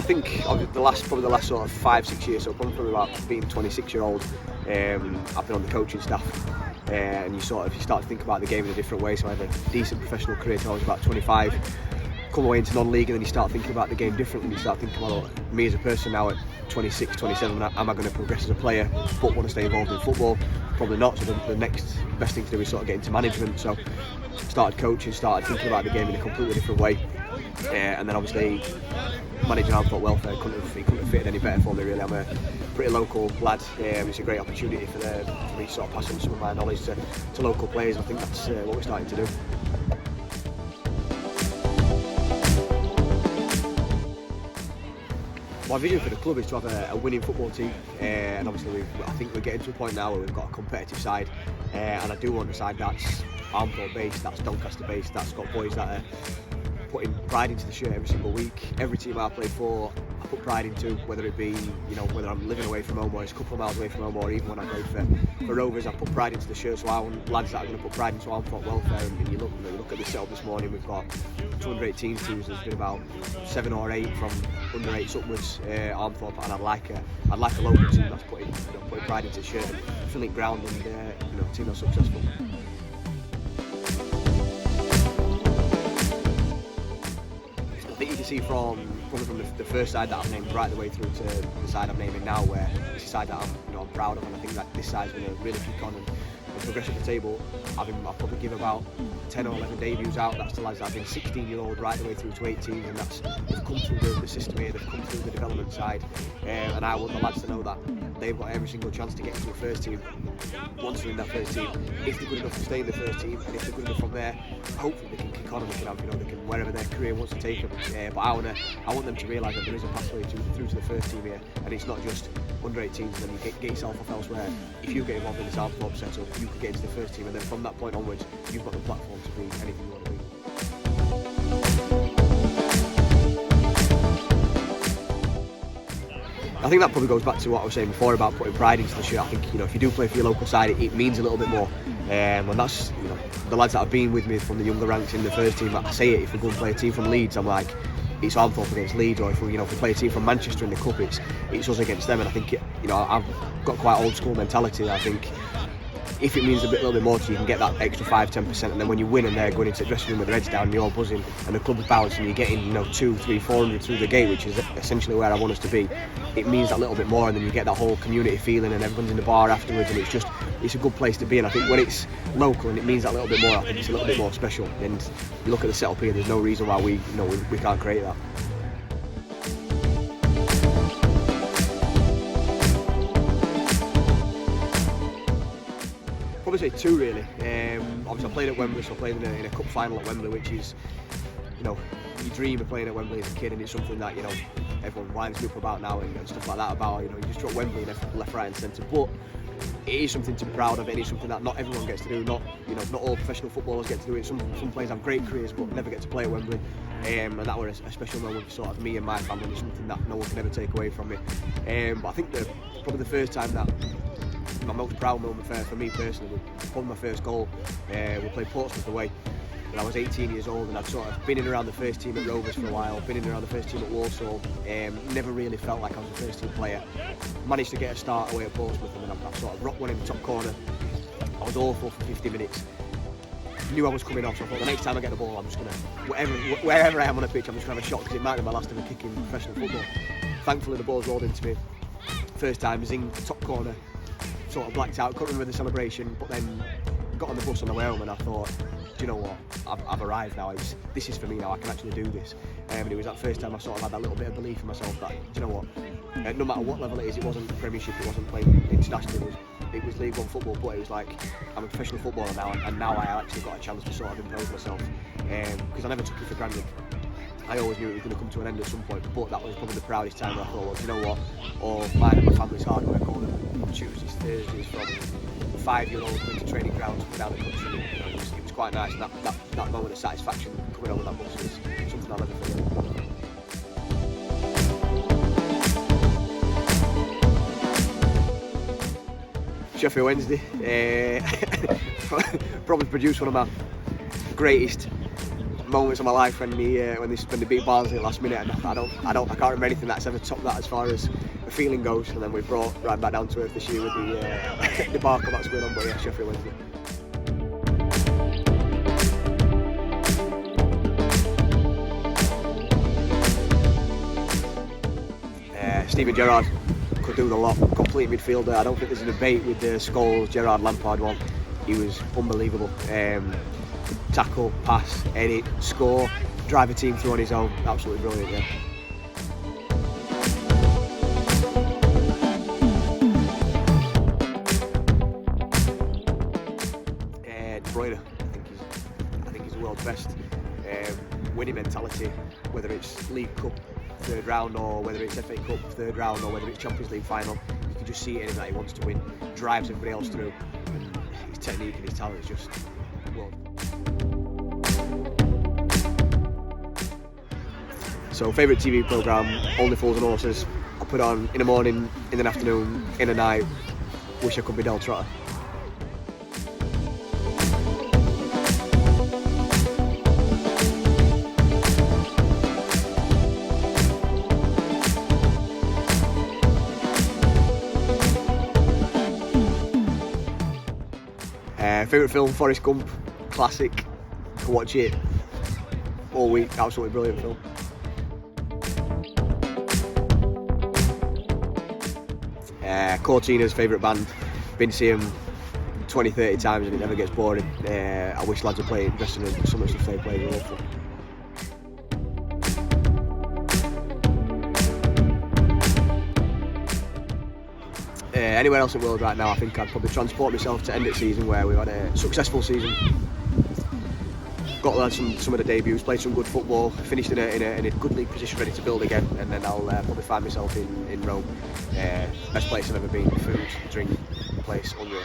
think probably the last sort of 5-6 years, so probably about being 26-year-old, I've been on the coaching staff, and you start to think about the game in a different way. So I had a decent professional career till I was about 25. Come away into non-league, and then you start thinking about the game differently. You start thinking about me as a person now at 26, 27. Am I going to progress as a player, but want to stay involved in football? Probably not. So the next best thing to do is sort of get into management. So started coaching, started thinking about the game in a completely different way, and then obviously managing Armthorpe Welfare couldn't have fitted any better for me, really. I'm a pretty local lad. It's a great opportunity for me to sort of pass on some of my knowledge to local players. I think that's what we're starting to do. My vision for the club is to have a winning football team, and obviously I think we're getting to a point now where we've got a competitive side, and I do want a side that's Armthorpe based, that's Doncaster based, that's got boys that are putting pride into the shirt every single week. Every team I play for, I put pride into, whether it be, whether I'm living away from home or it's a couple of miles away from home, or even when I play for Rovers, I put pride into the shirt. So I want lads that are going to put pride into Armthorpe Welfare. And you look at the setup this morning. We've got 218 teams. There's been about 7 or 8 from under 8s upwards, Armthorpe, and I'd like a local team that's putting pride into the shirt, filling ground, and a team that's successful. I think you can see from the first side that I've named right the way through to the side I'm naming now, where it's a side that I'm proud of, and I think that this side's going to really kick on and progress at the table. I'll probably give about 10 or 11 debuts out. That's the lads that have been 16-year-old right the way through to 18, and they've come through the system here, they've come through the development side, and I want the lads to know that they've got every single chance to get into the first team. Once they're in that first team, if they're good enough to stay in the first team, and if they're good enough from there, hopefully they can kick on and they can have, they can wherever their career wants to take them. But I want them to realise that there is a pathway through to the first team here, and it's not just under 18s and then you get yourself off elsewhere. If you get involved in this Armthorpe setup, you can get into the first team, and then from that point onwards, you've got the platform to be anything you want to be. I think that probably goes back to what I was saying before about putting pride into the shirt. I think if you do play for your local side, it means a little bit more. And that's the lads that have been with me from the younger ranks in the first team. I say it, if we go and play a team from Leeds, I'm like, it's Armthorpe against Leeds, or if we play a team from Manchester in the cup, it's us against them. And I think I've got quite old school mentality. I think if it means a little bit more to you, you can get that extra 5-10%, and then when you win and they're going into the dressing room with their heads down and you're buzzing and the club's bouncing, and you're getting 200, 300, 400 through the gate, which is essentially where I want us to be, it means that little bit more, and then you get that whole community feeling and everyone's in the bar afterwards, and it's a good place to be. And I think when it's local and it means that little bit more, I think it's a little bit more special. And you look at the setup here, there's no reason why we can't create that. Probably say 2 really. Obviously I played at Wembley, so I played in a cup final at Wembley, which is, you dream of playing at Wembley as a kid, and it's something that everyone winds me up about now and stuff like that about you just drop Wembley left, right and centre. But it is something to be proud of. It is something that not everyone gets to do. Not all professional footballers get to do it. Some players have great careers but never get to play at Wembley, and that was a special moment for sort of me and my family. It's something that no one can ever take away from me. But I think probably the first time that my most proud moment for me personally was probably my first goal. We played Portsmouth away. I was 18 years old, and I'd sort of been in and around the first team at Rovers for a while, been in and around the first team at Walsall, never really felt like I was a first team player. Managed to get a start away at Portsmouth, and then I sort of rocked one in the top corner. I was awful for 50 minutes. Knew I was coming off, so I thought the next time I get the ball, I'm just going to, wherever I am on a pitch, I'm just going to have a shot, because it might be my last ever kick in professional football. Thankfully the ball's rolled into me. First time, zing, top corner, sort of blacked out, couldn't remember the celebration, but then got on the bus on the way home and I thought, do you know what, I've arrived now, this is for me now, I can actually do this. And it was that first time I sort of had that little bit of belief in myself that, do you know what, no matter what level it is, it wasn't the Premiership, it wasn't playing internationally, it was League One football, but it was like, I'm a professional footballer now, and now I actually got a chance to sort of impose myself, because I never took it for granted. I always knew it was going to come to an end at some point, but that was probably the proudest time where I thought, well, do you know what, all mine and my family's hard work, all the Tuesdays, Thursdays, from 5-year-olds going to training grounds down the country, it was quite nice, and that moment of satisfaction coming over that bus is something I'll never forget. Sheffield Wednesday, probably produced one of my greatest moments of my life when they beat Barnsley at the last minute, and I can't remember anything that's ever topped that as far as the feeling goes. And then we've brought right back down to earth this year with the debacle that's going on. But yeah, Sheffield wins it. Steven Gerrard could do the lot, complete midfielder. I don't think there's a debate with the Scholes, Gerrard, Lampard one. He was unbelievable. Tackle, pass, edit, score, drive a team through on his own. Absolutely brilliant, yeah. De Bruyne, I think he's the world's best. Winning mentality, whether it's League Cup third round or whether it's FA Cup third round or whether it's Champions League final, you can just see it in him that he wants to win, drives everybody else through. And his technique and his talent is just world. So favourite TV programme, Only Fools and Horses. I put on in the morning, in the afternoon, in the night. Wish I could be Del Trotter. Favourite film, Forrest Gump, classic. Can watch it all week. Absolutely brilliant film. Cortina's favourite band. Been to see them 20-30 times and it never gets boring. I wish lads would play it dressing in some of the stuff they play. They're awful. Anywhere else in the world right now, I think I'd probably transport myself to end of season where we've had a successful season. Got some of the debuts, played some good football, finished in a good league position, ready to build again, and then I'll probably find myself in Rome. Best place I've ever been, food, drink, place, unreal.